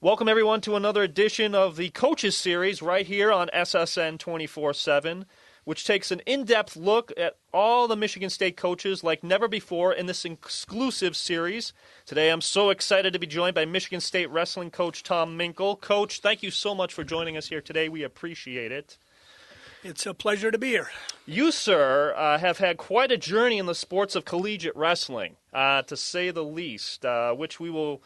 Welcome, everyone, to another edition of the Coaches Series right here on SSN 24/7, which takes an in-depth look at all the Michigan State coaches like never before in this exclusive series. Today, I'm so excited to be joined by Michigan State wrestling coach Tom Minkel. Coach, thank you so much for joining us here today. We appreciate it. It's a pleasure to be here. You, sir, have had quite a journey in the sports of collegiate wrestling, to say the least, which we will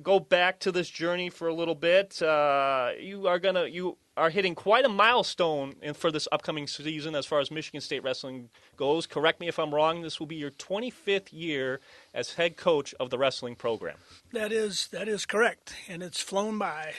go back to this journey for a little bit. You are hitting quite a milestone for this upcoming season as far as Michigan State wrestling goes. Correct me if I'm wrong. This will be your 25th year as head coach of the wrestling program. That is correct, and it's flown by.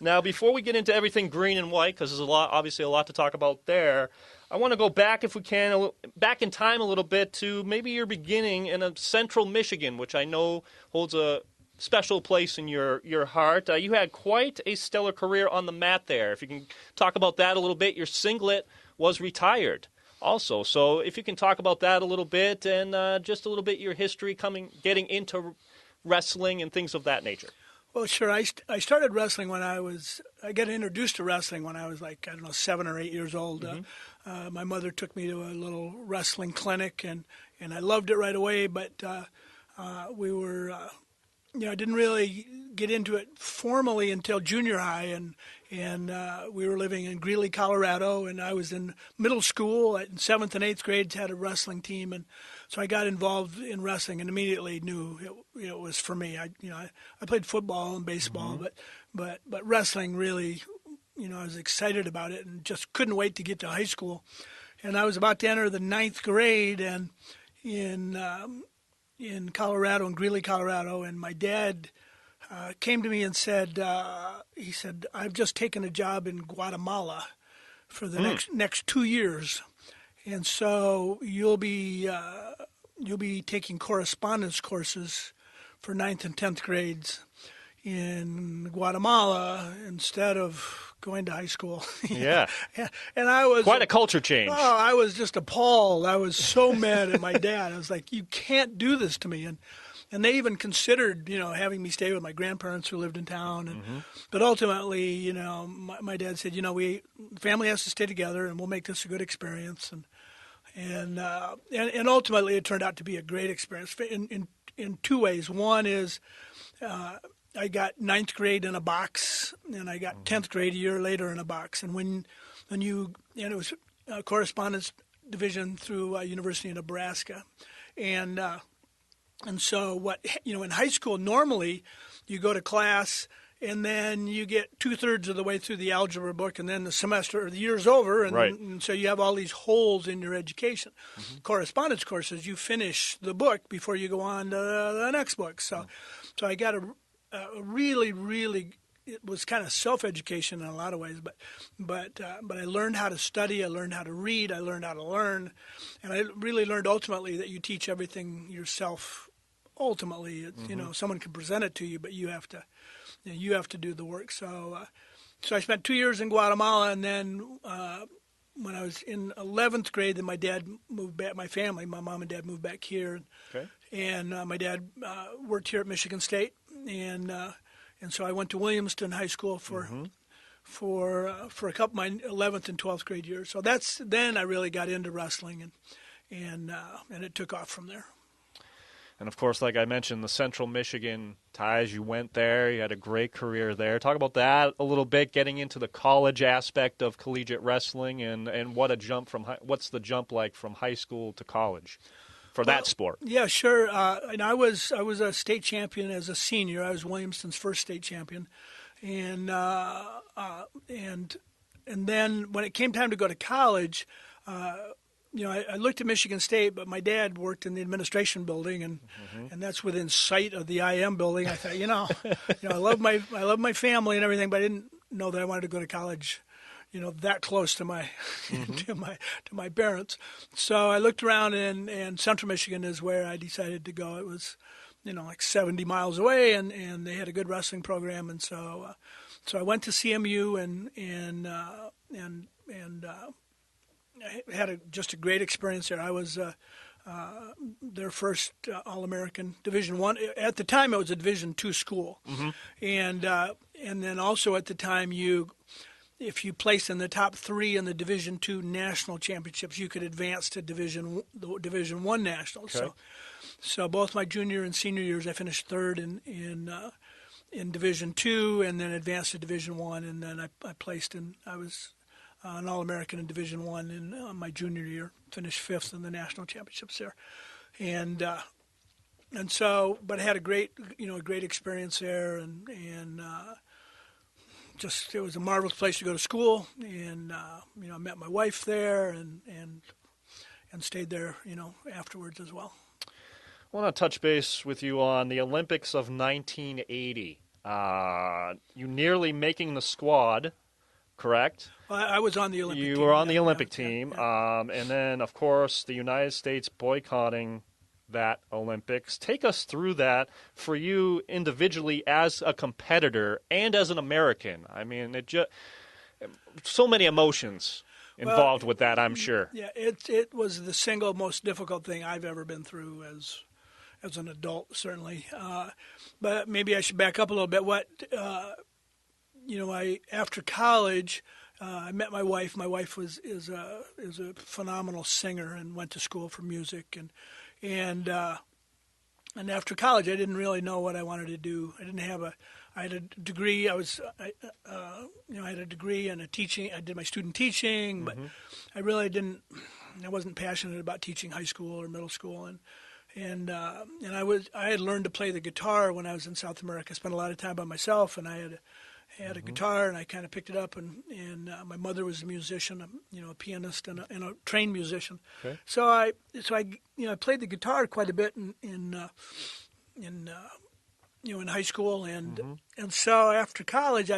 Now, before we get into everything green and white, because there's obviously a lot to talk about there, I want to go back, if we can, back in time a little bit to maybe your beginning in central Michigan, which I know holds a special place in your heart. You had quite a stellar career on the mat there. If you can talk about that a little bit, your singlet was retired also. So if you can talk about that a little bit and just a little bit your history getting into wrestling and things of that nature. Well, sure. I started wrestling I got introduced to wrestling when I was 7 or 8 years old. Mm-hmm. My mother took me to a little wrestling clinic, and I loved it right away, but we were... I didn't really get into it formally until junior high, and we were living in Greeley, Colorado, and I was in middle school. In 7th and 8th grades, had a wrestling team, and so I got involved in wrestling and immediately knew it was for me. I played football and baseball, mm-hmm. but wrestling really, I was excited about it and just couldn't wait to get to high school. And I was about to enter the 9th grade, and in Colorado, in Greeley, Colorado, and my dad came to me and said, I've just taken a job in Guatemala for the next 2 years, and so you'll be taking correspondence courses for 9th and 10th grades in Guatemala instead of going to high school. Yeah. And I was... Quite a culture change. Oh, I was just appalled. I was so mad at my dad. I was like, you can't do this to me. And they even considered, having me stay with my grandparents who lived in town. Mm-hmm. But ultimately, my dad said, the family has to stay together and we'll make this a good experience. And ultimately it turned out to be a great experience in two ways. One is... I got 9th grade in a box, and I got 10th grade a year later in a box. And it was a correspondence division through University of Nebraska, and so in high school normally you go to class and then you get 2/3 of the way through the algebra book, and then the semester or the year's over, and, right. And so you have all these holes in your education. Mm-hmm. Correspondence courses, you finish the book before you go on to the next book. So I got a really, really, it was kind of self-education in a lot of ways, but I learned how to study, I learned how to read, I learned how to learn, and I really learned ultimately that you teach everything yourself. Ultimately, mm-hmm. Someone can present it to you, but you have to do the work. So I spent 2 years in Guatemala, and then when I was in 11th grade, then my dad moved back. My family, my mom and dad, moved back here. Okay. And my dad worked here at Michigan State, and so I went to Williamston High School for a couple my 11th and 12th grade years. So then I really got into wrestling, and it took off from there. And of course, like I mentioned, the Central Michigan ties. You went there. You had a great career there. Talk about that a little bit. Getting into the college aspect of collegiate wrestling, and what a jump what's the jump like from high school to college? For that sport. Yeah, sure. And I was a state champion as a senior. I was Williamston's first state champion, and then when it came time to go to college, I looked at Michigan State, but my dad worked in the administration building, and that's within sight of the IM building. I thought, I love my family and everything, but I didn't know that I wanted to go to college. That close to my to my parents. So I looked around, and Central Michigan is where I decided to go. It was, 70 miles away, and they had a good wrestling program, and so I went to CMU and I had just a great experience there. I was their first All-American Division I. At the time, it was a Division II school. And then also at the time, if you placed in the top 3 in the Division II national championships, you could advance to Division I nationals. Okay. So both my junior and senior years, I finished third in Division II, and then advanced to Division I, and then I was an All-American in Division I in my junior year. Finished 5th in the national championships there, and so, but I had a great experience there, and just it was a marvelous place to go to school, and I met my wife there, and stayed there, afterwards as well. I want to touch base with you on the Olympics of 1980. You nearly making the squad, correct? Well, I was on the Olympic team. You were on the Olympic team. And then, of course, the United States boycotting that Olympics. Take us through that for you individually as a competitor and as an American. I mean, so many emotions involved with that, I'm sure. Yeah, it was the single most difficult thing I've ever been through as an adult, certainly. But maybe I should back up a little bit. After college, I met my wife. My wife is a phenomenal singer and went to school for music, and after college, I didn't really know what I wanted to do. I had a degree. I had a degree in teaching. I did my student teaching, but I really didn't. I wasn't passionate about teaching high school or middle school, and I had learned to play the guitar when I was in South America. I spent a lot of time by myself, and I had a guitar, and I kind of picked it up, and my mother was a musician, a pianist and a trained musician. Okay. So I played the guitar quite a bit in high school, and so after college,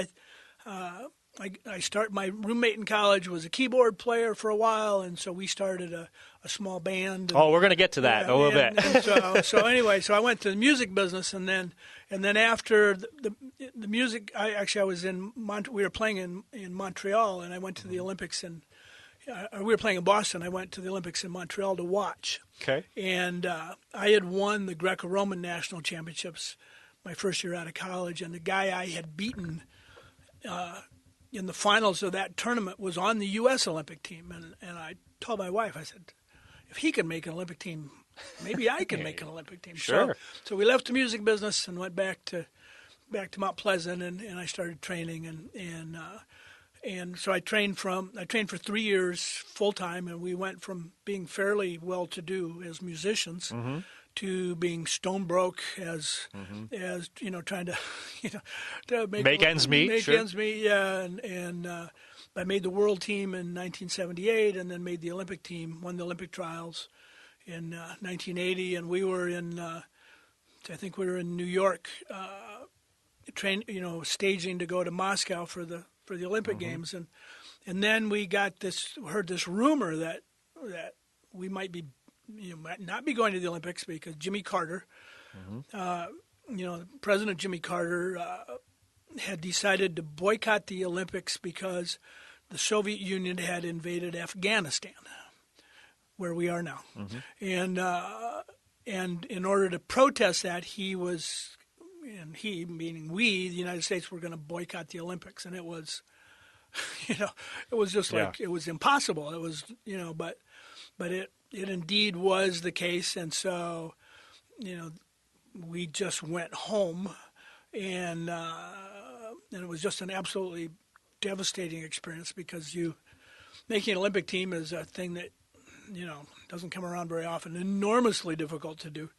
my roommate in college was a keyboard player for a while, and so we started a small band. Oh, we're going to get to that a little bit. So I went to the music business, and then after the music, I was we were playing in Montreal, and I went to the Olympics, and we were playing in Boston. I went to the Olympics in Montreal to watch. Okay. And I had won the Greco-Roman national championships my first year out of college, and the guy I had beaten in the finals of that tournament was on the U.S. Olympic team, and I told my wife, I said, if he can make an Olympic team, maybe I can make an Olympic team. Sure. So we left the music business and went back to Mount Pleasant, and I started training, and so I trained for 3 years full time, and we went from being fairly well to do as musicians to being stone broke as trying to make ends meet. Ends meet, yeah. And I made the world team in 1978, and then made the Olympic team, won the Olympic trials in 1980, and we were in I think we were in New York, staging to go to Moscow for the Olympic Games, and then we heard this rumor that we might not be going to the Olympics because Jimmy Carter, President Jimmy Carter had decided to boycott the Olympics because the Soviet Union had invaded Afghanistan, where we are now, and in order to protest that, he meaning we, the United States, were going to boycott the Olympics, and it was, it was just like it was impossible. It was, but it indeed was the case, and so, we just went home, and it was just an absolutely devastating experience because making an Olympic team is a thing that doesn't come around very often, enormously difficult to do.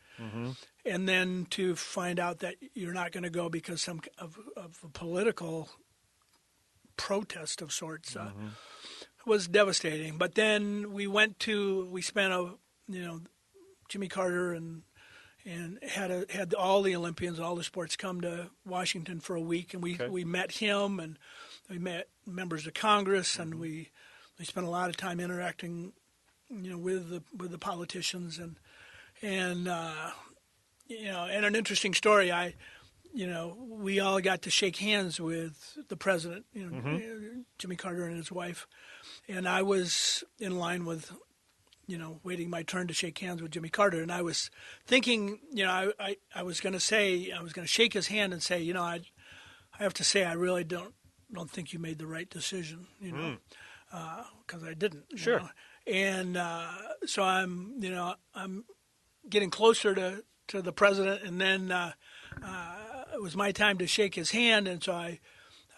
And then to find out that you're not going to go because of a political protest of sorts was devastating. But then we spent Jimmy Carter and had all the Olympians, all the sports come to Washington for a week, and we met him, and we met members of Congress, and we spent a lot of time interacting, with the politicians, and an interesting story. We all got to shake hands with the president, Jimmy Carter and his wife, and I was in line with waiting my turn to shake hands with Jimmy Carter, and I was thinking, I was going to shake his hand and say, I have to say I really don't think you made the right decision, because I didn't. Sure. And so I'm getting closer to the president, and then it was my time to shake his hand, and so I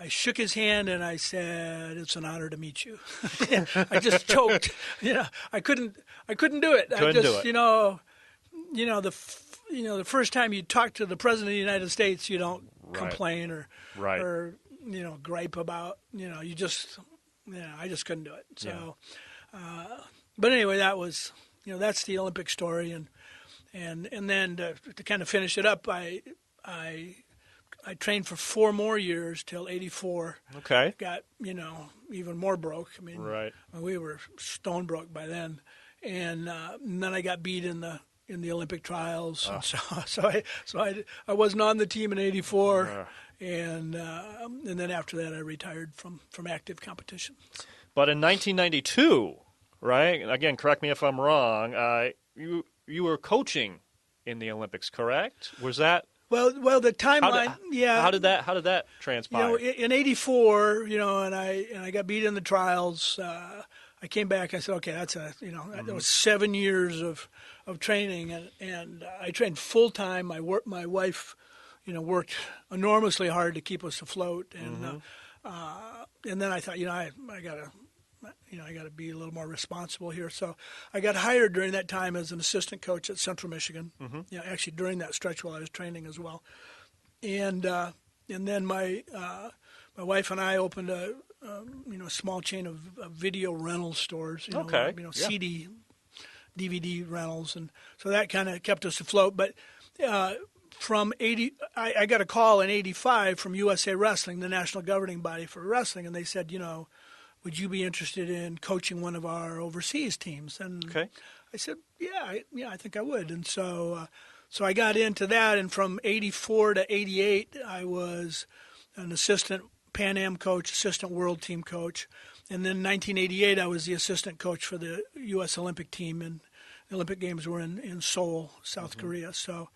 shook his hand and I said, "It's an honor to meet you." I just choked. I couldn't do it. Couldn't do it. The first time you talk to the president of the United States, you don't complain or gripe about. I just couldn't do it. So, but anyway, that was that's the Olympic story, and then to kind of finish it up, I trained for 4 more years till '84. Okay. Got even more broke. I mean, we were stone broke by then, and then I got beat in the Olympic trials. And so I wasn't on the team in '84, and then after that I retired from active competition. But in 1992, right? Again, correct me if I'm wrong. You were coaching in the Olympics, correct? Was that? Well, the timeline, How did that transpire? In '84, and I got beat in the trials. I came back. I said, okay, that's that was 7 years of training, and I trained full time. My wife, worked enormously hard to keep us afloat, and then I thought, I got to be a little more responsible here. So I got hired during that time as an assistant coach at Central Michigan. Actually during that stretch while I was training as well. And then my wife and I opened a small chain of video rental stores. CD, DVD rentals, and so that kind of kept us afloat. But from I got a call in '85 from USA Wrestling, the national governing body for wrestling, and they said, would you be interested in coaching one of our overseas teams? And I said, I think I would. And so I got into that. And from '84 to '88, I was an assistant Pan Am coach, assistant world team coach. And then in 1988, I was the assistant coach for the U.S. Olympic team. And the Olympic Games were in Seoul, South Korea. So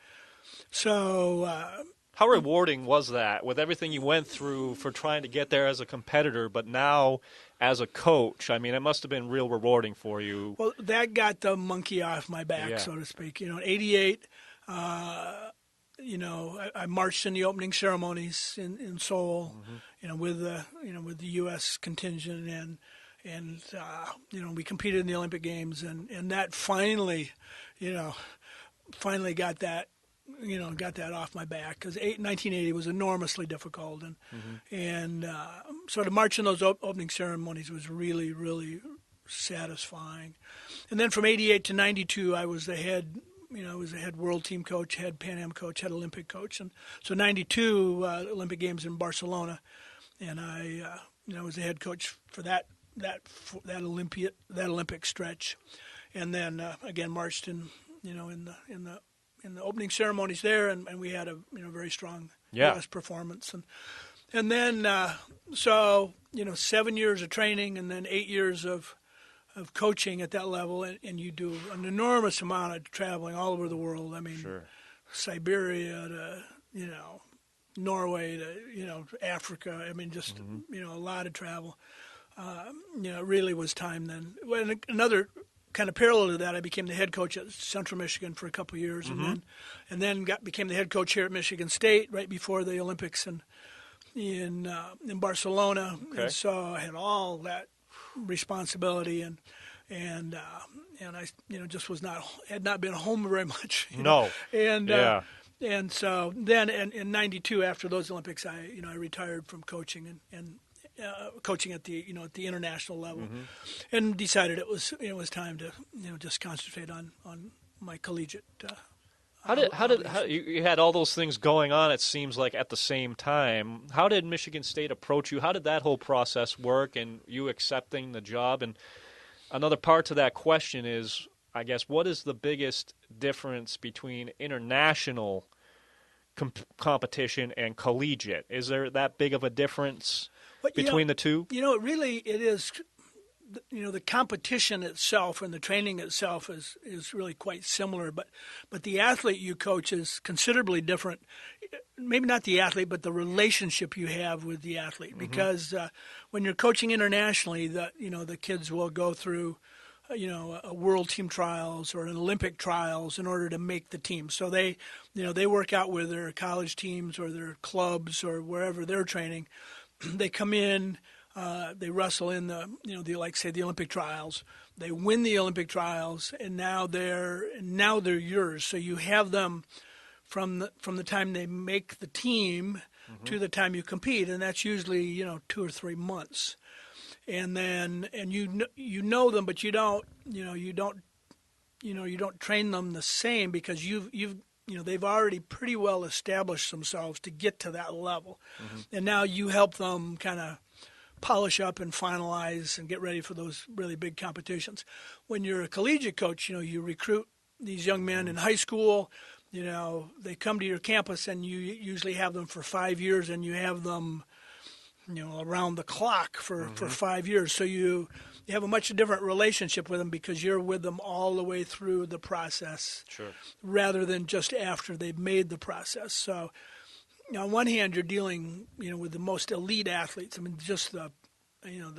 how rewarding was that with everything you went through for trying to get there as a competitor, but now as a coach? I mean, it must have been real rewarding for you. Well, that got the monkey off my back, so to speak. In '88, I marched in the opening ceremonies in Seoul, with the U.S. contingent, and we competed in the Olympic Games, and that finally got that. Got that off my back, because 1980 was enormously difficult, and so to march in those opening ceremonies was really, really satisfying. And then from '88 to '92, I was the head, head world team coach, head Pan Am coach, head Olympic coach, and so '92 Olympic Games in Barcelona, and I was the head coach for that Olympic stretch, and then again marched in the opening ceremonies there, and we had a very strong U.S. performance, and then 7 years of training, and then 8 years of coaching at that level, and you do an enormous amount of traveling all over the world. I mean, Siberia to Norway to Africa. I mean, just a lot of travel. It really was time then. Well, another kind of parallel to that, I became the head coach at Central Michigan for a couple of years, and then became the head coach here at Michigan State right before the Olympics in Barcelona. And so I had all that responsibility, and I just had not been home very much. And so then in '92, after those Olympics, I retired from coaching and coaching at the international level, and decided it was time to just concentrate on my collegiate. How did you had all those things going on? It seems like at the same time. How did Michigan State approach you? How did that whole process work, and you accepting the job? And another part to that question is, I guess, what is the biggest difference between international competition and collegiate? Is there that big of a difference between the two? It is the competition itself and the training itself is really quite similar, but the athlete you coach is considerably different. Maybe not the athlete, but the relationship you have with the athlete. Because when you're coaching internationally, the kids will go through a world team trials or an Olympic trials in order to make the team. So they work out with their college teams or their clubs or wherever they're training. They come in. They wrestle in the Olympic trials. They win the Olympic trials, and now they're yours. So you have them from the time they make the team to the time you compete, and that's usually 2 or 3 months. And then you know them, but you don't train them the same because they've already pretty well established themselves to get to that level, and now you help them kind of polish up and finalize and get ready for those really big competitions. When you're a collegiate coach, you recruit these young men in high school. They come to your campus and you usually have them for 5 years, and you have them, around the clock for 5 years. So you have a much different relationship with them because you're with them all the way through the process, rather than just after they've made the process. So on one hand, you're dealing, with the most elite athletes. I mean, just the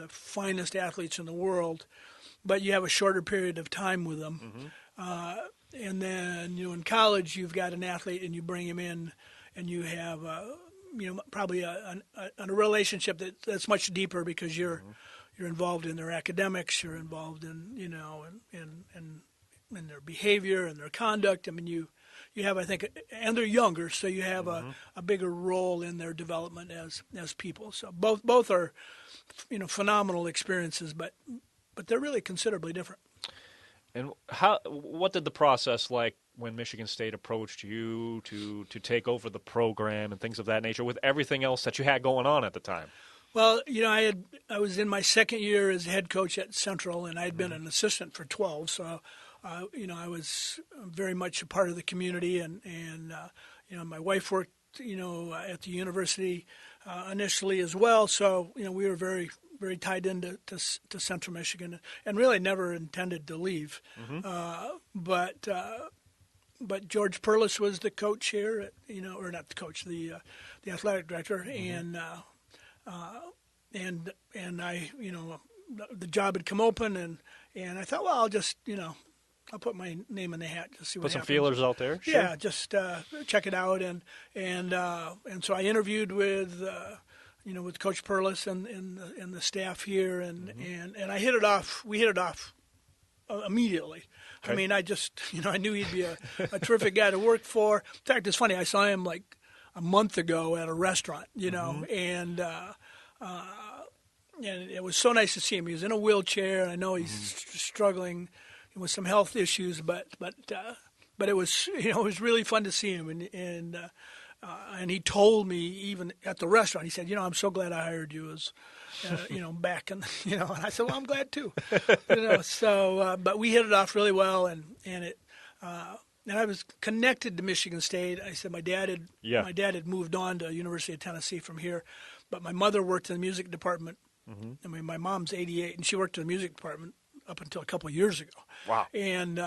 finest athletes in the world, but you have a shorter period of time with them. And then, in college, you've got an athlete and you bring him in, and you have, probably a relationship that's much deeper because you're involved in their academics, you're involved in, in their behavior and their conduct. I mean, you have, I think, and they're younger, so you have a bigger role in their development as people. So both are, phenomenal experiences, but they're really considerably different. And what did the process like when Michigan State approached you to take over the program and things of that nature with everything else that you had going on at the time? Well, I was in my second year as head coach at Central, and I had been an assistant for 12, so I was very much a part of the community, and my wife worked, at the university initially as well. So, we were very, very tied into to Central Michigan, and really never intended to leave. But George Perlis was the coach here, or not the coach, the athletic director, and I, the job had come open, and I thought, well, I'll just, I'll put my name in the hat to see what happens. Put some feelers out there. Sure. Yeah, just check it out, and so I interviewed with with Coach Perlis and the staff here, and I hit it off. We hit it off immediately. Okay. I mean, I just I knew he'd be a terrific guy to work for. In fact, it's funny. I saw him like a month ago at a restaurant, and it was so nice to see him. He was in a wheelchair. I know he's struggling with some health issues, but it was it was really fun to see him, and he told me even at the restaurant, he said, I'm so glad I hired you as back, and and I said, well, I'm glad too, so but we hit it off really well, and I was connected to Michigan State. I said my dad had moved on to University of Tennessee from here, but my mother worked in the music department. I mean, my mom's 88, and she worked in the music department up until a couple of years ago. Wow. And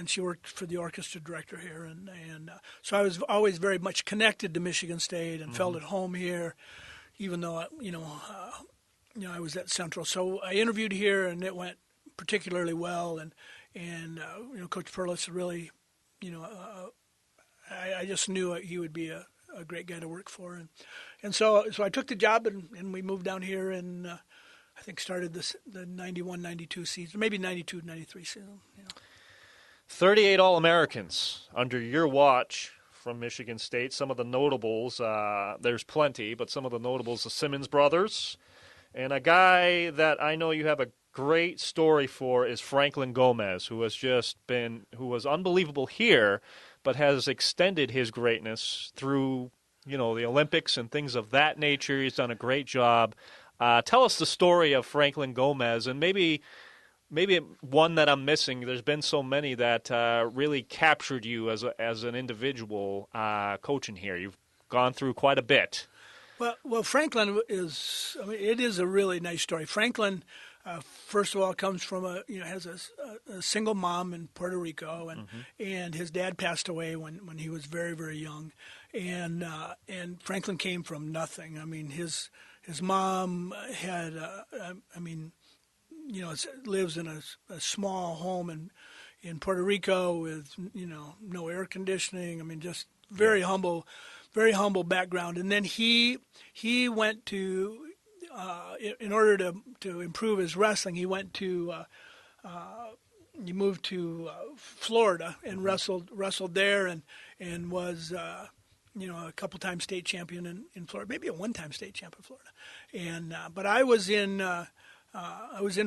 she worked for the orchestra director here, and so I was always very much connected to Michigan State and felt at home here, even though I was at Central. So I interviewed here, and it went particularly well, and Coach Perlis really, I just knew he would be a great guy to work for, and so I took the job, and we moved down here, and I think started the 91-92 season, maybe 92-93 season. 38 All-Americans under your watch from Michigan State. Some of the notables, there's plenty, but some of the notables, the Simmons brothers. And a guy that I know you have a great story for is Franklin Gomez, who was unbelievable here, but has extended his greatness through, the Olympics and things of that nature. He's done a great job. Tell us the story of Franklin Gomez, and maybe one that I'm missing. There's been so many that really captured you as an individual coaching here. You've gone through quite a bit. Well, Franklin it is a really nice story. Franklin first of all, comes from has a single mom in Puerto Rico, and his dad passed away when he was very, very young, and Franklin came from nothing. I mean, his mom had, lives in a small home in Puerto Rico with no air conditioning. I mean, just very humble background. And then he went to in order to improve his wrestling, he moved to Florida and wrestled there and was a couple times state champion in Florida, maybe a one-time state champion in Florida. And but I was in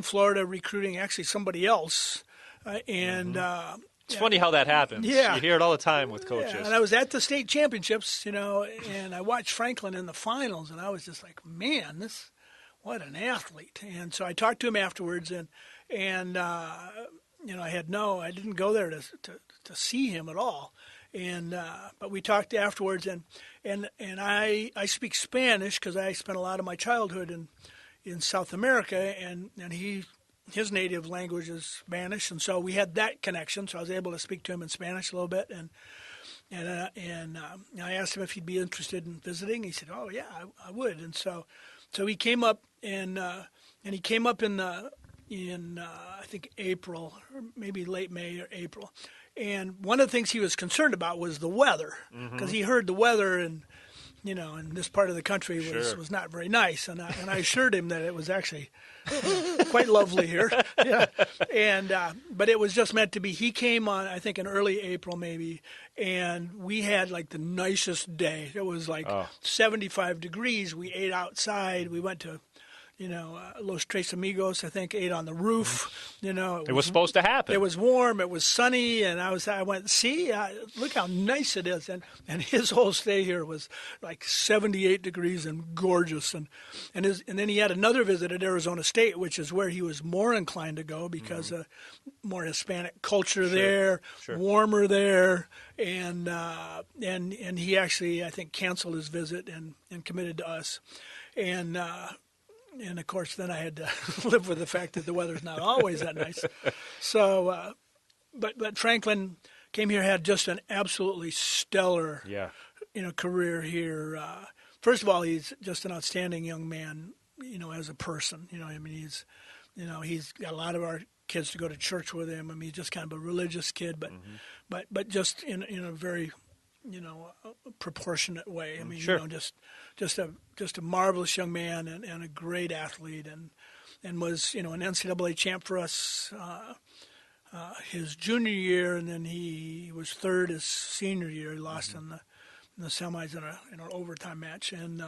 Florida recruiting actually somebody else, It's funny how that happens. Yeah. You hear it all the time with coaches. Yeah, and I was at the state championships, and I watched Franklin in the finals, and I was just like, man, what an athlete. And so I talked to him afterwards, and I didn't go there to see him at all. And but we talked afterwards, and I speak Spanish because I spent a lot of my childhood in South America, and his native language is Spanish, and so we had that connection. So I was able to speak to him in Spanish a little bit, and I asked him if he'd be interested in visiting. He said, "Oh yeah, I would." And so he came up, and he came up in I think April, or maybe late May or April. And one of the things he was concerned about was the weather, because he heard the weather in this part of the country was not very nice, and I assured him that it was actually quite lovely here. Yeah. And but it was just meant to be. He came on, I think, in early April maybe, and we had like the nicest day. It was like 75 degrees. We ate outside. We went to Los Tres Amigos, I think, ate on the roof. It was supposed to happen. It was warm. It was sunny, and I went, see, look how nice it is. And his whole stay here was like 78 degrees and gorgeous. And then he had another visit at Arizona State, which is where he was more inclined to go because more Hispanic culture there, warmer there, and he actually, I think, canceled his visit and committed to us. And of course, then I had to live with the fact that the weather's not always that nice. So, but Franklin came here, had just an absolutely stellar, career here. First of all, he's just an outstanding young man, as a person. He's got a lot of our kids to go to church with him. I mean, he's just kind of a religious kid, but just in a very proportionate way. I mean, just a marvelous young man and a great athlete, and was an NCAA champ for us his junior year, and then he was third his senior year. He lost in the semis in an overtime match, and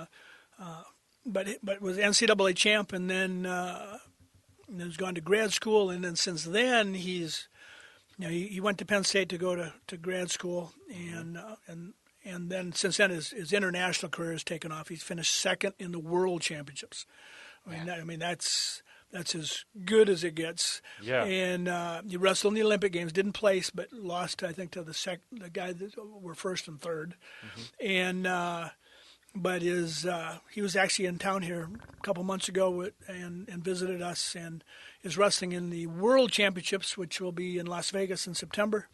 but was NCAA champ, and then has gone to grad school, and then since then he's. He went to Penn State to go to grad school, and then since then his international career has taken off. He's finished second in the World Championships. I mean that's as good as it gets. Yeah. And he wrestled in the Olympic Games, didn't place, but lost, I think, to the guy that were first and third. And but he was actually in town here a couple months ago and visited us, and is wrestling in the World Championships, which will be in Las Vegas in September,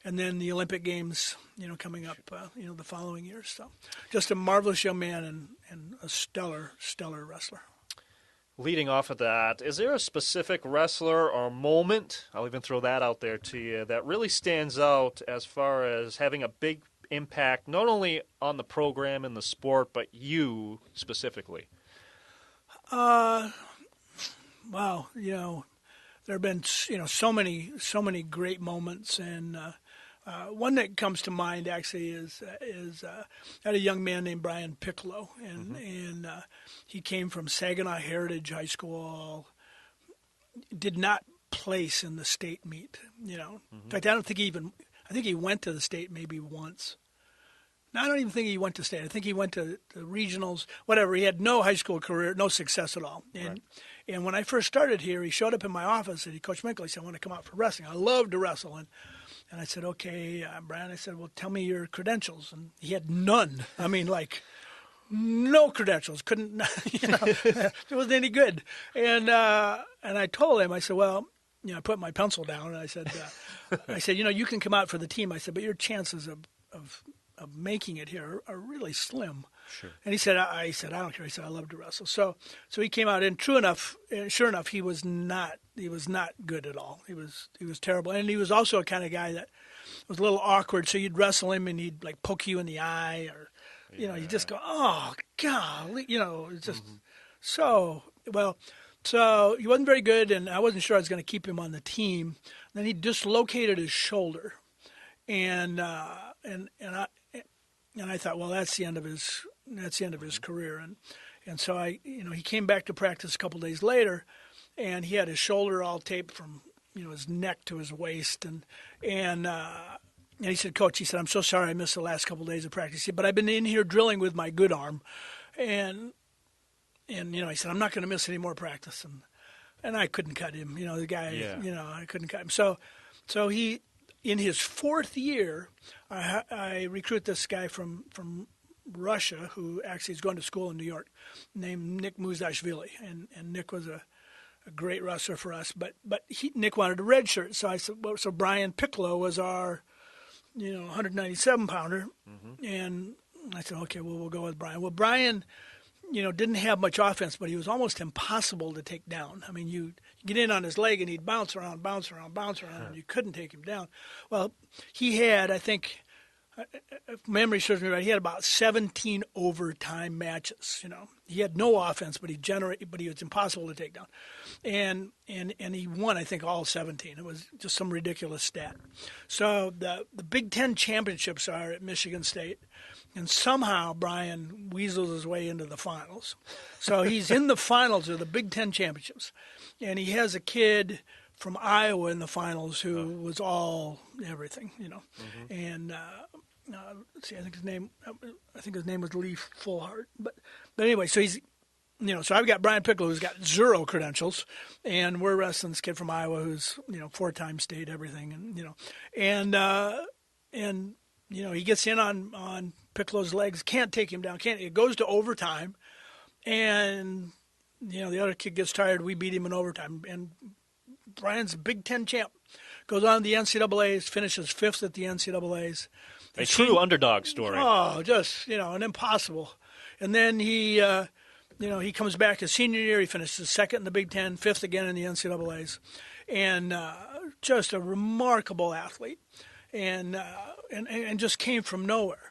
and then the Olympic Games, coming up, the following year. So, just a marvelous young man and a stellar wrestler. Leading off of that, is there a specific wrestler or moment, I'll even throw that out there to you, that really stands out as far as having a big impact, not only on the program and the sport, but you specifically? Wow, there have been so many great moments, and one that comes to mind actually is I had a young man named Brian Piccolo, and he came from Saginaw Heritage High School, did not place in the state meet. In fact, I think he went to the state maybe once. No, I don't even think he went to state. I think he went to the regionals, whatever. He had no high school career, no success at all. And when I first started here, he showed up in my office and Coach Minkel, he said, I want to come out for wrestling. I love to wrestle. And I said, okay, Brian, I said, well, tell me your credentials. And he had none. I mean, like no credentials, couldn't, it wasn't any good. And I told him, I said, well, I put my pencil down and I said, you can come out for the team. I said, but your chances of making it here are really slim. Sure. And he said, I don't care. He said, I love to wrestle. So he came out, and sure enough, he was not good at all. He was terrible. And he was also a kind of guy that was a little awkward. So you'd wrestle him and he'd like poke you in the eye, or, you just go, oh, golly, it's just so he wasn't very good, and I wasn't sure I was going to keep him on the team. Then he dislocated his shoulder, and I thought, well, that's the end of his career, and so he came back to practice a couple days later, and he had his shoulder all taped from his neck to his waist, and he said, Coach, he said, I'm so sorry I missed the last couple of days of practice, but I've been in here drilling with my good arm, and he said, I'm not going to miss any more practice, and I couldn't cut him, the guy, I couldn't cut him. So he, in his fourth year, I recruit this guy from Russia who actually is going to school in New York, named Nick Muzashvili, and Nick was a great wrestler for us, but Nick wanted a red shirt, so I said, well, so Brian Piccolo was our 197 pounder, and I said, okay, well, we'll go with Brian. Well, Brian, didn't have much offense, but he was almost impossible to take down. I mean, you get in on his leg and he'd bounce around, and you couldn't take him down. Well, he had, I think, if memory serves me right, he had about 17 overtime matches. He had no offense, but he was impossible to take down, and he won, I think, all 17. It was just some ridiculous stat. So the Big Ten championships are at Michigan State, and somehow Brian weasels his way into the finals. So he's in the finals of the Big Ten championships, and he has a kid from Iowa in the finals who was all everything, and. Let's see, I think his name was Lee Fullhart. But anyway, so he's, so I've got Brian Piccolo, who's got 0 credentials, and we're wrestling this kid from Iowa who's, 4-time state everything, and he gets in on Piccolo's legs, can't take him down, it goes to overtime, and the other kid gets tired, we beat him in overtime, and Brian's a Big Ten champ, goes on to the NCAAs, finishes 5th at the NCAAs. A true underdog story. Oh, just, an impossible. And then he comes back his senior year. He finishes 2nd in the Big Ten, 5th again in the NCAAs. And just a remarkable athlete. And just came from nowhere.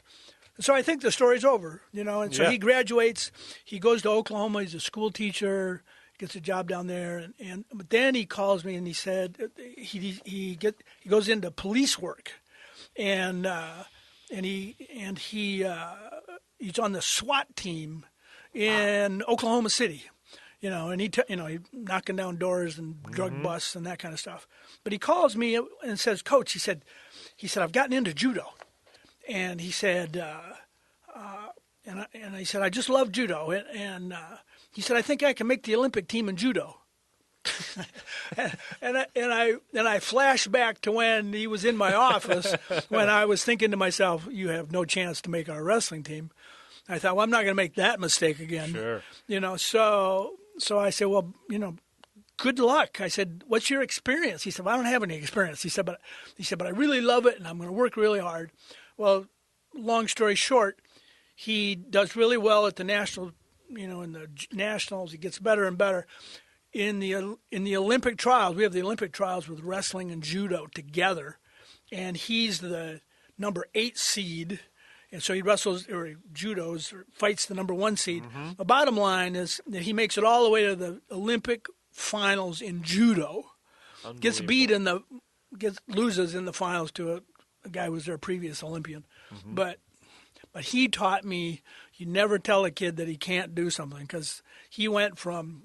So I think the story's over, And so he graduates. He goes to Oklahoma. He's a school teacher. Gets a job down there. But then he calls me and he said he goes into police work. And he's on the SWAT team in Oklahoma City, and he knocking down doors and drug busts and that kind of stuff. But he calls me and says, Coach, he said, I've gotten into judo, and he said, and I said, I just love judo, and he said, I think I can make the Olympic team in judo. and I flash back to when he was in my office when I was thinking to myself, you have no chance to make our wrestling team. I thought, well, I'm not going to make that mistake again. Sure. So I said, well, good luck. I said, what's your experience? He said, well, I don't have any experience. He said, but I really love it and I'm going to work really hard. Well, long story short, he does really well at the national, in the nationals. He gets better and better. In the Olympic trials, we have the Olympic trials with wrestling and judo together, and he's the number 8 seed, and so he wrestles or judos or fights the number 1 seed. The bottom line is that he makes it all the way to the Olympic finals in judo, loses in the finals to a guy who was their previous Olympian, but he taught me you never tell a kid that he can't do something, because he went from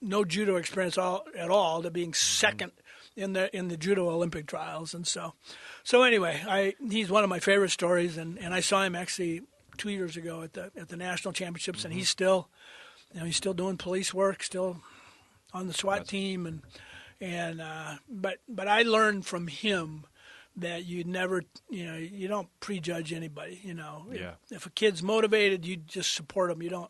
no judo experience at all to being 2nd in the judo Olympic trials, and so anyway, he's one of my favorite stories, and I saw him actually 2 years ago at the national championships, and he's still doing police work, still on the SWAT team, but I learned from him that you never, you don't prejudge anybody. Yeah. If a kid's motivated, you just support them. You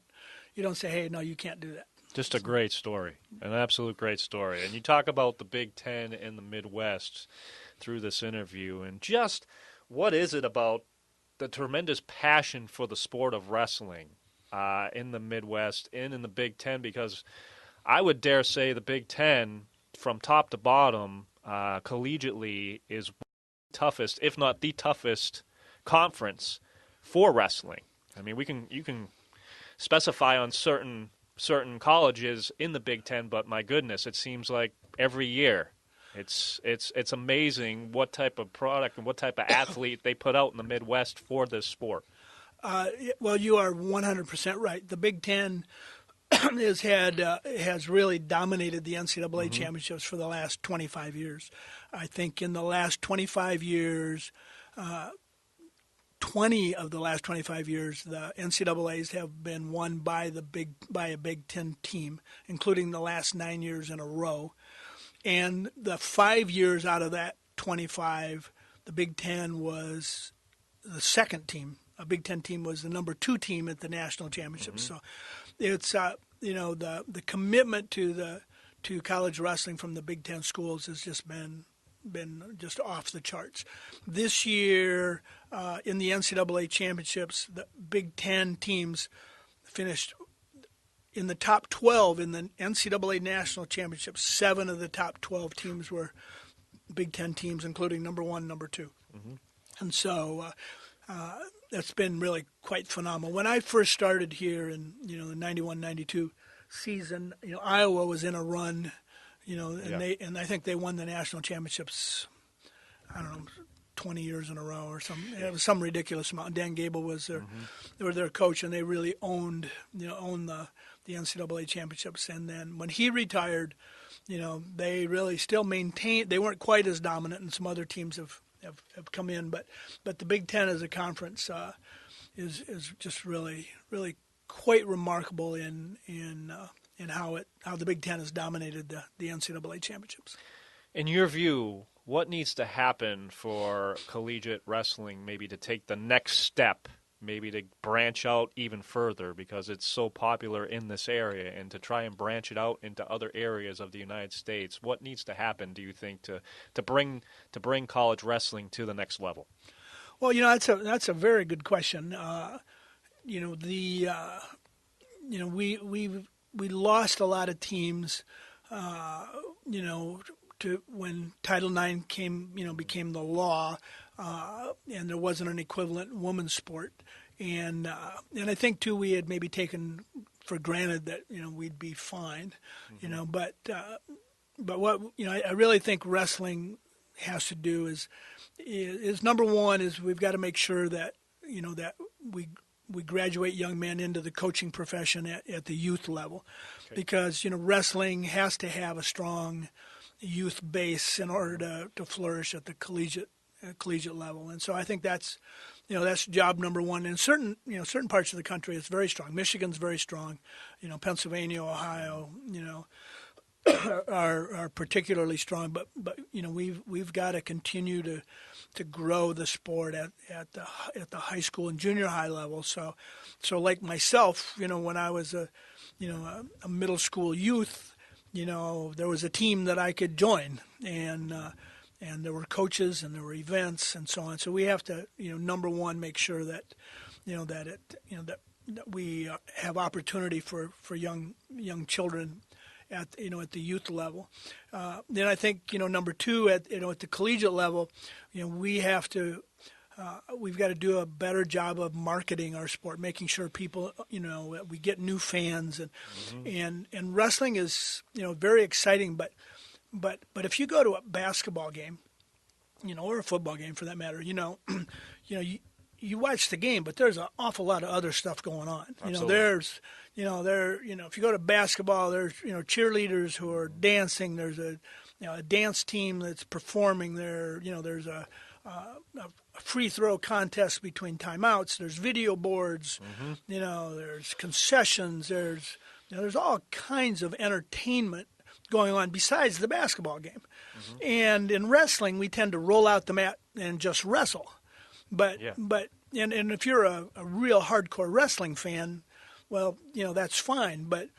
don't say, hey, no, you can't do that. Just a great story, an absolute great story. And you talk about the Big Ten in the Midwest through this interview, and just what is it about the tremendous passion for the sport of wrestling in the Midwest and in the Big Ten? Because I would dare say the Big Ten, from top to bottom, collegiately, is the toughest, if not the toughest, conference for wrestling. I mean, you can specify on certain colleges in the Big Ten, but my goodness, it seems like every year it's amazing what type of product and what type of athlete they put out in the Midwest for this sport. Well, you are 100% right. The Big Ten has really dominated the NCAA championships for the last 25 years. I think in the last 25 years, 20 of the last 25 years, the NCAAs have been won by a Big Ten team, including the last 9 years in a row. And the 5 years out of that 25, the Big Ten was the second team. A Big Ten team was the number 2 team at the national championships. So it's the commitment to college wrestling from the Big Ten schools has just been just off the charts. This year, in the NCAA championships, the Big Ten teams finished in the top 12 in the NCAA national championships. 7 of the top 12 teams were Big Ten teams, including number 1, number 2. And so that's been really quite phenomenal. When I first started here in the 91-92 season, Iowa was in a run. And I think they won the national championships, 20 years in a row or something. It was some ridiculous amount. Dan Gable was their coach, and they really owned the NCAA championships. And then when he retired, they really still maintained. They weren't quite as dominant, and some other teams have come in. But the Big Ten as a conference is just really quite remarkable in how the Big Ten has dominated the NCAA championships. In your view, what needs to happen for collegiate wrestling maybe to take the next step, maybe to branch out even further, because it's so popular in this area, and to try and branch it out into other areas of the United States? What needs to happen, do you think, to bring college wrestling to the next level? Well, that's a very good question. We lost a lot of teams, to when Title IX became the law, and there wasn't an equivalent women's sport, and I think too we had maybe taken for granted that we'd be fine, but what I really think wrestling has to do is number one is we've got to make sure that that we graduate young men into the coaching profession at the youth level, because wrestling has to have a strong youth base in order to flourish at the collegiate level. And so I think that's job number one. In certain parts of the country, it's very strong. Michigan's very strong. Pennsylvania, Ohio, are particularly strong. But we've got to continue to grow the sport at the high school and junior high level. So like myself, when I was a middle school youth, there was a team that I could join, and there were coaches and there were events and so on. So we have to, number one, make sure that, that we have opportunity for young children at the youth level. Then I think, number two, at the collegiate level, we've got to do a better job of marketing our sport, making sure people, we get new fans, and wrestling is, very exciting. But if you go to a basketball game, or a football game for that matter, you watch the game, but there's an awful lot of other stuff going on. Absolutely. If you go to basketball, there's cheerleaders who are dancing. There's a dance team that's performing. There's a free throw contest between timeouts. There's video boards. There's concessions. There's all kinds of entertainment going on besides the basketball game. And in wrestling, we tend to roll out the mat and just wrestle. But if you're a real hardcore wrestling fan, well, that's fine. But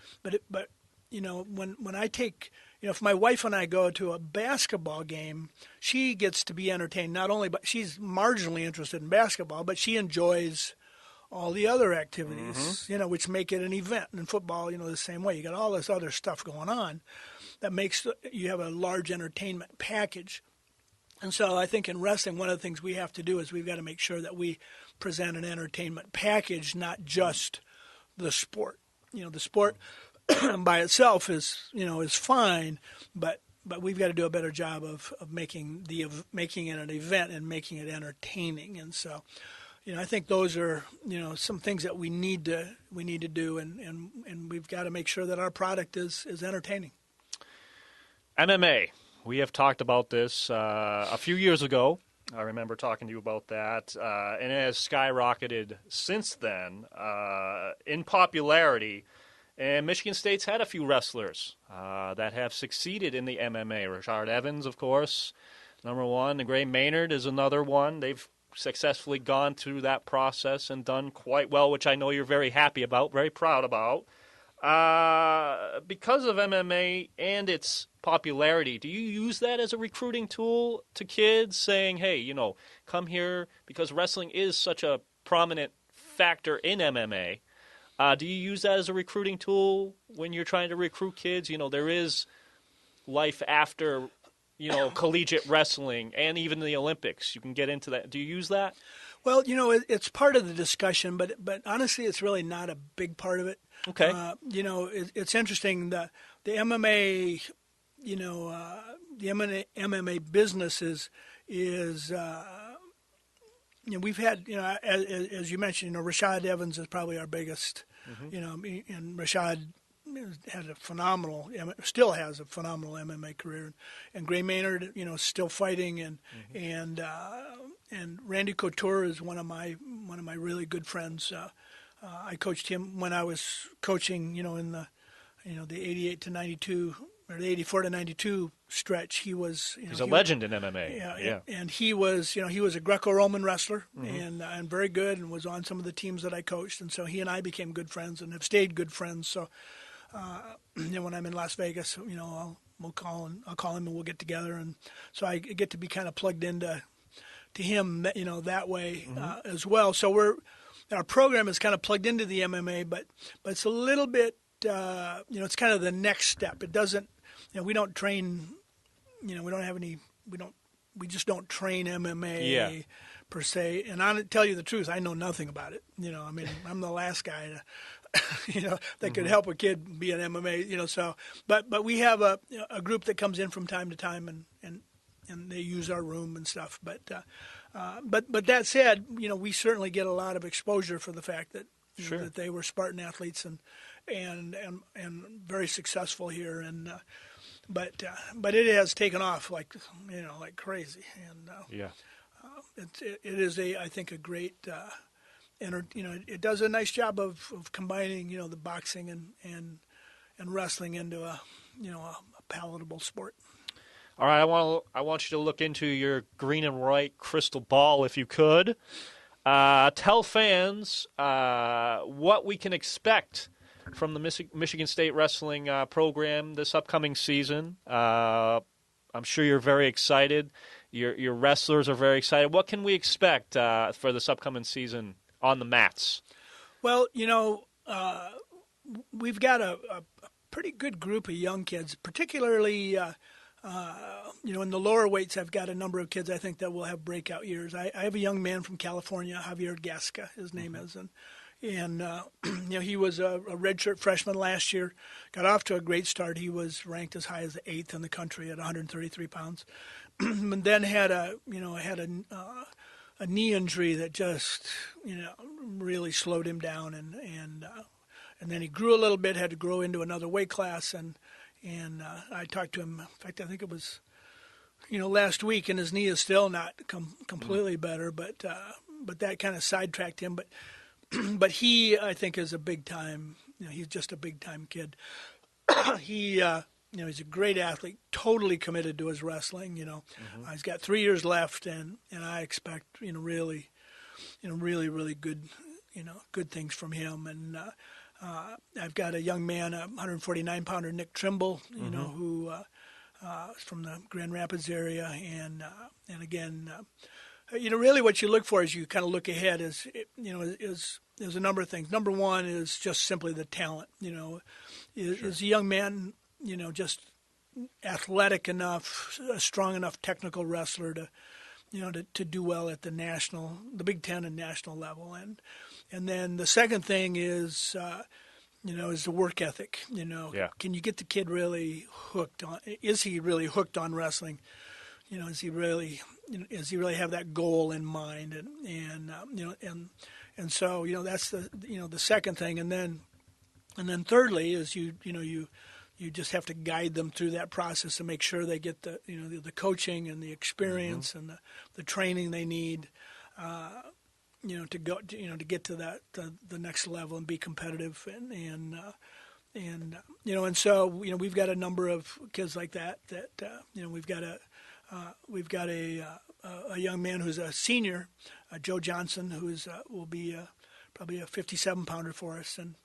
when I take, if my wife and I go to a basketball game, she gets to be entertained. Not only, but she's marginally interested in basketball, but she enjoys all the other activities, which make it an event. And in football, the same way. You got all this other stuff going on that makes you have a large entertainment package. And so I think in wrestling, one of the things we have to do is we've got to make sure that we present an entertainment package, not just the sport. The sport by itself is fine, but we've got to do a better job of making it an event and making it entertaining. And so, I think those are some things that we need to do, and we've got to make sure that our product is entertaining. MMA. We have talked about this a few years ago. I remember talking to you about that, and it has skyrocketed since then in popularity. And Michigan State's had a few wrestlers that have succeeded in the MMA. Rashard Evans, of course, number one. And Gray Maynard is another one. They've successfully gone through that process and done quite well, which I know you're very happy about, very proud about. Because of MMA and its popularity, do you use that as a recruiting tool to kids, saying, hey, come here, because wrestling is such a prominent factor in MMA? Do you use that as a recruiting tool when you're trying to recruit kids? There is life after, collegiate wrestling and even the Olympics. You can get into that. Do you use that? Well, it's part of the discussion, but honestly, it's really not a big part of it. Okay. It's interesting. The MMA, the MMA business is we've had, as you mentioned, Rashad Evans is probably our biggest, and Rashad had still has a phenomenal MMA career, and Gray Maynard, still fighting, and Randy Couture is one of my really good friends. I coached him when I was coaching, in the 88 to 92 or the 84 to 92 stretch. He was he's a legend in MMA. Yeah. And he was a Greco-Roman wrestler and very good, and was on some of the teams that I coached, and so he and I became good friends and have stayed good friends. So when I'm in Las Vegas, I'll call him and we'll get together, and so I get to be kind of plugged into him, that way as well. So our program is kind of plugged into the MMA, but it's a little bit, it's kind of the next step. It doesn't, we don't train, we just don't train MMA per se. And I'll tell you the truth, I know nothing about it. I'm the last guy that could help a kid be an MMA, so, but we have a group that comes in from time to time and they use our room and stuff. But that said, we certainly get a lot of exposure for the fact that that they were Spartan athletes and very successful here. And but it has taken off like crazy. And it is I think a great it does a nice job of combining the boxing and wrestling into a palatable sport. All right, I want you to look into your green and white crystal ball, if you could. Tell fans what we can expect from the Michigan State wrestling program this upcoming season. I'm sure you're very excited. Your wrestlers are very excited. What can we expect for this upcoming season on the mats? Well, we've got a pretty good group of young kids, particularly in the lower weights. I've got a number of kids I think that will have breakout years. I have a young man from California, Javier Gasca, his name is, and he was a redshirt freshman last year. Got off to a great start. He was ranked as high as the 8th in the country at 133 pounds, and then had a knee injury that just really slowed him down, and then he grew a little bit, had to grow into another weight class, and I talked to him. In fact, I think it was, last week, and his knee is still not completely better, but that kind of sidetracked him. But he, I think, is a big time. He's just a big time kid. He he's a great athlete, totally committed to his wrestling. He's got 3 years left, and I expect really good good things from him. And I've got a young man, a 149-pounder, Nick Trimble, who is from the Grand Rapids area, and again, really what you look for as you kind of look ahead is a number of things. Number one is just simply the talent. Is a young man, just athletic enough, a strong enough technical wrestler to do well at the Big Ten and national level, and then the second thing is is the work ethic. Can you get the kid really hooked on? Is he really hooked on wrestling? Does he really have that goal in mind? And so that's the second thing, and then thirdly is you just have to guide them through that process and make sure they get the coaching and the experience and the training they need to go to get to the next level and be competitive and so we've got a number of kids like that we've got a young man who's a senior, Joe Johnson, who's will be probably a 57-pounder for us, and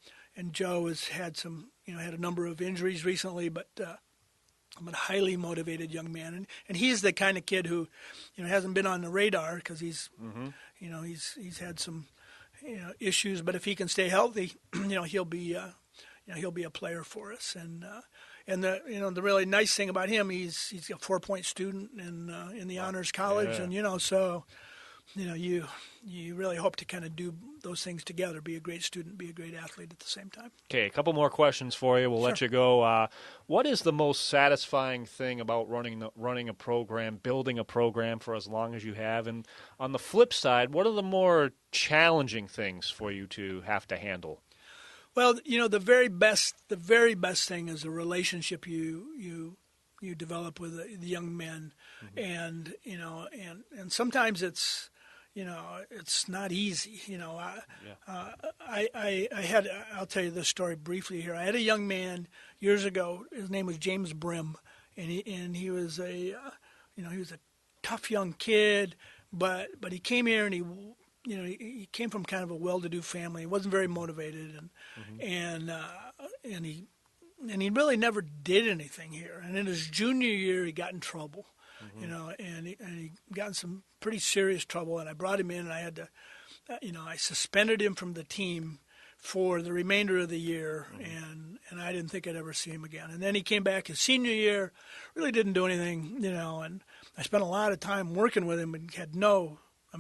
Joe has had had a number of injuries recently, but I'm a highly motivated young man, and he's the kind of kid who hasn't been on the radar because he's had some issues, but if he can stay healthy, he'll be a player for us, and the really nice thing about him, he's a 4-point student in the honors college, and so you really hope to kind of do those things together, be a great student, be a great athlete at the same time. Okay, a couple more questions for you. We'll let you go. What is the most satisfying thing about running a program, building a program for as long as you have? And on the flip side, what are the more challenging things for you to have to handle? Well, the very best thing is a relationship you develop with the young men, and and sometimes it's not easy. I'll tell you this story briefly here. I had a young man years ago. His name was James Brim, and he was a tough young kid, but he came here and he came from kind of a well-to-do family. He wasn't very motivated, and he really never did anything here. And in his junior year, he got in trouble, and he got in some pretty serious trouble. And I brought him in, and I had to, I suspended him from the team for the remainder of the year, and I didn't think I'd ever see him again. And then he came back his senior year, really didn't do anything, and I spent a lot of time working with him and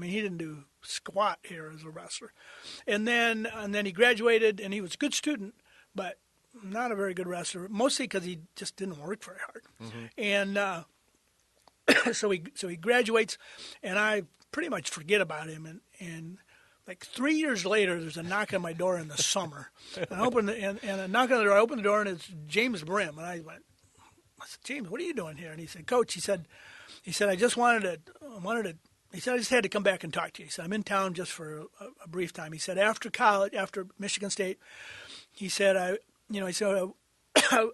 he didn't do squat here as a wrestler. And then he graduated, and he was a good student, but not a very good wrestler, mostly because he just didn't work very hard. And so he graduates, and I pretty much forget about him. And like 3 years later, there's a knock on my door in the summer. And I opened a knock on the door. I opened the door, and it's James Brim. And I said, James, what are you doing here? And he said, Coach, he said, I just he said, I just had to come back and talk to you. He said, I'm in town just for a brief time. He said, after college, after Michigan State, he said, I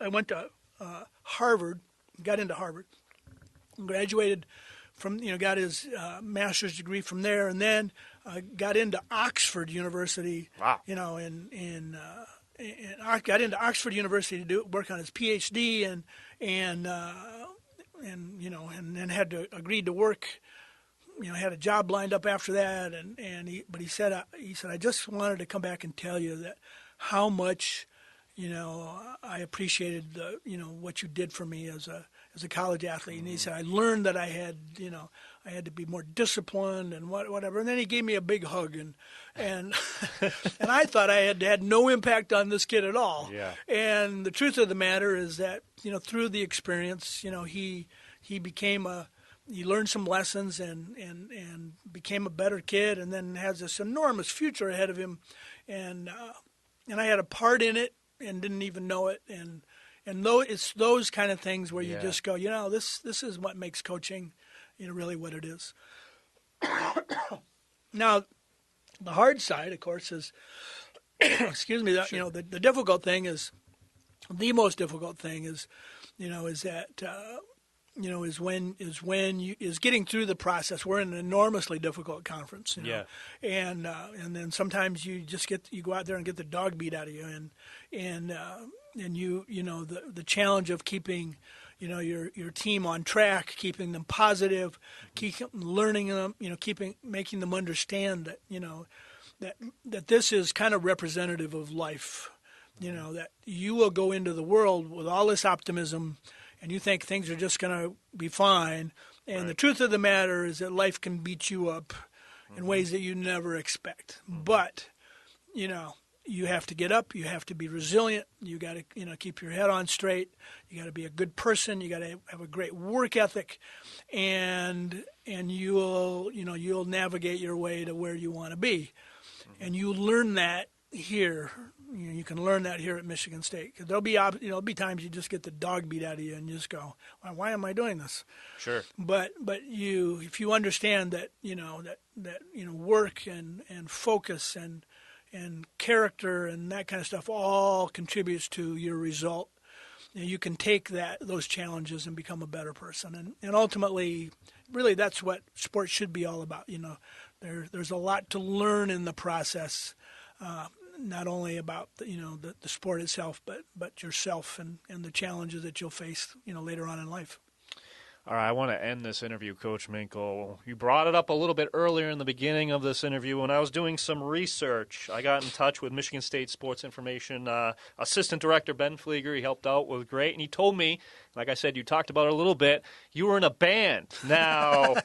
went to Harvard, got into Harvard, graduated from, got his master's degree from there, and then got into Oxford University. Wow. Got into Oxford University to work on his PhD, and then had to agree to work. Had a job lined up after that, but he said, I just wanted to come back and tell you that how much, I appreciated what you did for me as a college athlete. And he said, I learned that I had to be more disciplined and whatever. And then he gave me a big hug, and and I thought I had no impact on this kid at all. Yeah. And the truth of the matter is that, through the experience, he became he learned some lessons and became a better kid, and then has this enormous future ahead of him, and I had a part in it and didn't even know it, and it's those kind of things where you just go, this is what makes coaching, really what it is. Now, the hard side, of course, is, excuse me, that the difficult thing is, the most difficult thing is is that is getting through the process. We're in an enormously difficult conference, and then sometimes you go out there and get the dog beat out of you, and the challenge of keeping your team on track, keeping them positive, keep learning them, making them understand that that this is kind of representative of life, that you will go into the world with all this optimism and you think things are just going to be fine. And the truth of the matter is that life can beat you up in ways that you never expect. But, you have to get up. You have to be resilient. You got to, keep your head on straight. You got to be a good person. You got to have a great work ethic, and you'll navigate your way to where you want to be. And you learn that here. You can learn that here at Michigan State. 'Cause there'll be times you just get the dog beat out of you and you just go, why am I doing this? Sure. But if you understand that work and focus and character and that kind of stuff all contributes to your result, you can take those challenges and become a better person. And ultimately, really, that's what sports should be all about. There's a lot to learn in the process. Not only about the sport itself, but yourself and the challenges that you'll face later on in life. All right, I want to end this interview, Coach Minkel. You brought it up a little bit earlier in the beginning of this interview. When I was doing some research, I got in touch with Michigan State Sports Information Assistant Director Ben Flieger. He helped out with great, and he told me, like I said, you talked about it a little bit, you were in a band. Now,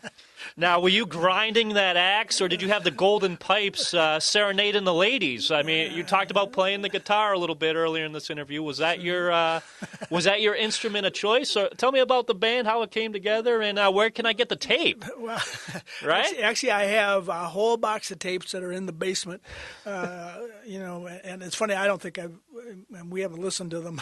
were you grinding that axe, or did you have the golden pipes serenading the ladies? I mean, you talked about playing the guitar a little bit earlier in this interview. Was that your instrument of choice? Or tell me about the band, how it came together, and where can I get the tape? Well, right? Actually, I have a whole box of tapes that are in the basement. And it's funny. I don't think we haven't listened to them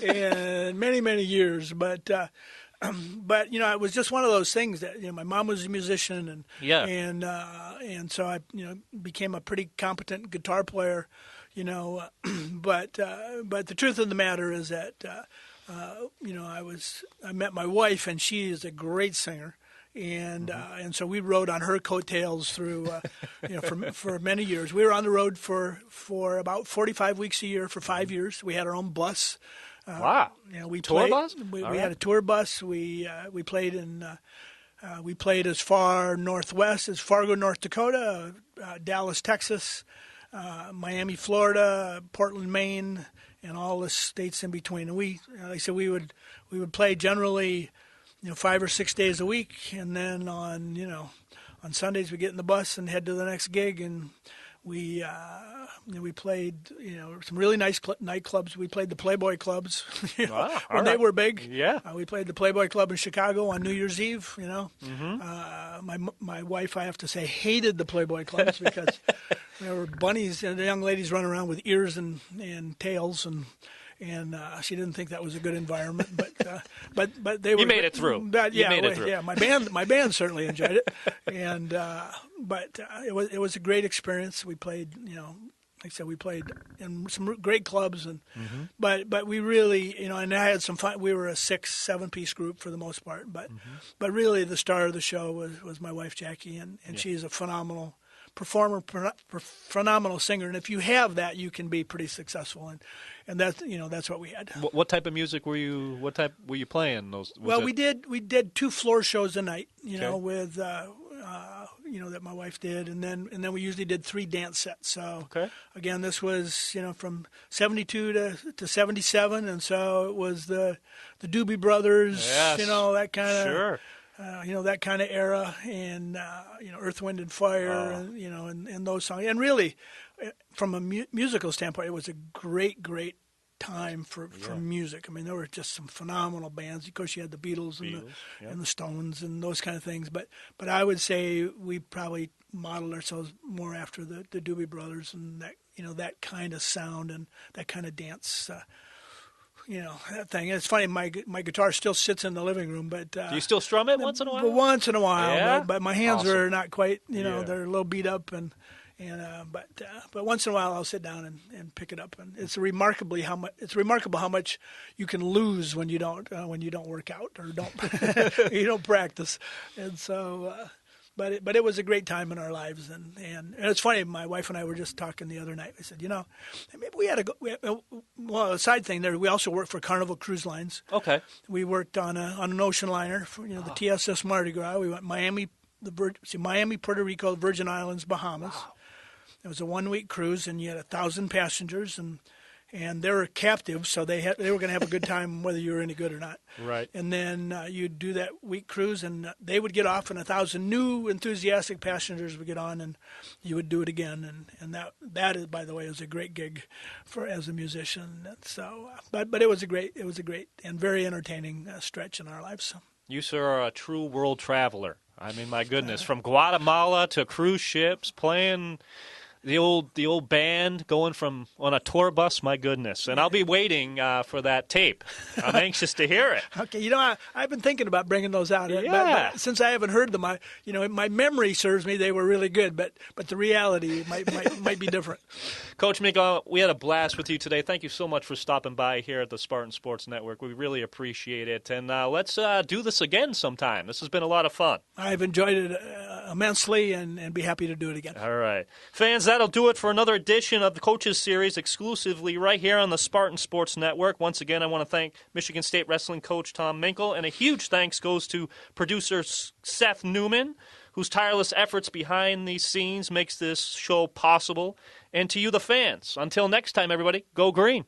in many, many years, but it was just one of those things that my mom was a musician, and so I became a pretty competent guitar player, but the truth of the matter is that I met my wife, and she is a great singer. And so we rode on her coattails through, for many years. We were on the road for about 45 weeks a year for 5 years. We had our own bus. Wow! Tour bus? We had a tour bus. We played we played as far northwest as Fargo, North Dakota, Dallas, Texas, Miami, Florida, Portland, Maine, and all the states in between. And we would play generally 5 or 6 days a week, and then on Sundays we get in the bus and head to the next gig, and we played some really nice nightclubs. We played the Playboy clubs when they were big. Yeah, we played the Playboy Club in Chicago on New Year's Eve. My wife, I have to say, hated the Playboy clubs because there were bunnies and the young ladies running around with ears and tails and she didn't think that was a good environment, but they were. You made it through. You made it through. Yeah, my band certainly enjoyed it, and it was a great experience. We played, like I said, we played in some great clubs, and but we really, and I had some fun. We were a 6-7 piece group for the most part, but really the star of the show was my wife Jackie, and she's a phenomenal performer, phenomenal singer, and if you have that, you can be pretty successful, and that's what we had. What type of music were you? What type were you playing? We did 2 floor shows a night, with that my wife did, and then we usually did 3 dance sets. So again, this was from 72 to 77, and so it was the Doobie Brothers, that kind of. Sure. That kind of era, and Earth, Wind, and Fire, and those songs. And really, from a musical standpoint, it was a great time for music. I mean, there were just some phenomenal bands. Of course, you had the Beatles and the Stones and those kind of things. But I would say we probably modeled ourselves more after the Doobie Brothers and that that kind of sound and that kind of dance. That thing. It's funny, my guitar still sits in the living room, but... Do you still strum it once in a while? Once in a while, yeah? but my hands awesome. are not quite, they're a little beat up, and But once in a while I'll sit down and pick it up, and it's remarkable how much you can lose when you don't work out or don't you don't practice, and so. But it was a great time in our lives, and it's funny. My wife and I were just talking the other night. We said, maybe we had to go. Well, a side thing there. We also worked for Carnival Cruise Lines. Okay. We worked on an ocean liner for the TSS Mardi Gras. We went Miami, Puerto Rico, Virgin Islands, Bahamas. Wow. It was a 1-week cruise, and you had 1,000 passengers, and they were captives, so they were going to have a good time whether you were any good or not. Right. And then you'd do that week cruise, and they would get off, and 1,000 new enthusiastic passengers would get on, and you would do it again. And that is, by the way, is a great gig as a musician. So, but it was a great and very entertaining stretch in our lives. So. You, sir, are a true world traveler. I mean, my goodness, from Guatemala to cruise ships, playing the old band, going on a tour bus, my goodness. And I'll be waiting for that tape. I'm anxious to hear it. Okay, I've been thinking about bringing those out. Yeah. But since I haven't heard them, my memory serves me they were really good, but the reality might be different. Coach Minkel, we had a blast with you today. Thank you so much for stopping by here at the Spartan Sports Network. We really appreciate it. And let's do this again sometime. This has been a lot of fun. I've enjoyed it immensely and be happy to do it again. All right. Fans, that'll do it for another edition of the Coaches Series exclusively right here on the Spartan Sports Network. Once again, I want to thank Michigan State wrestling coach Tom Minkel, and a huge thanks goes to producer Seth Newman, whose tireless efforts behind these scenes makes this show possible, and to you, the fans. Until next time, everybody, go green.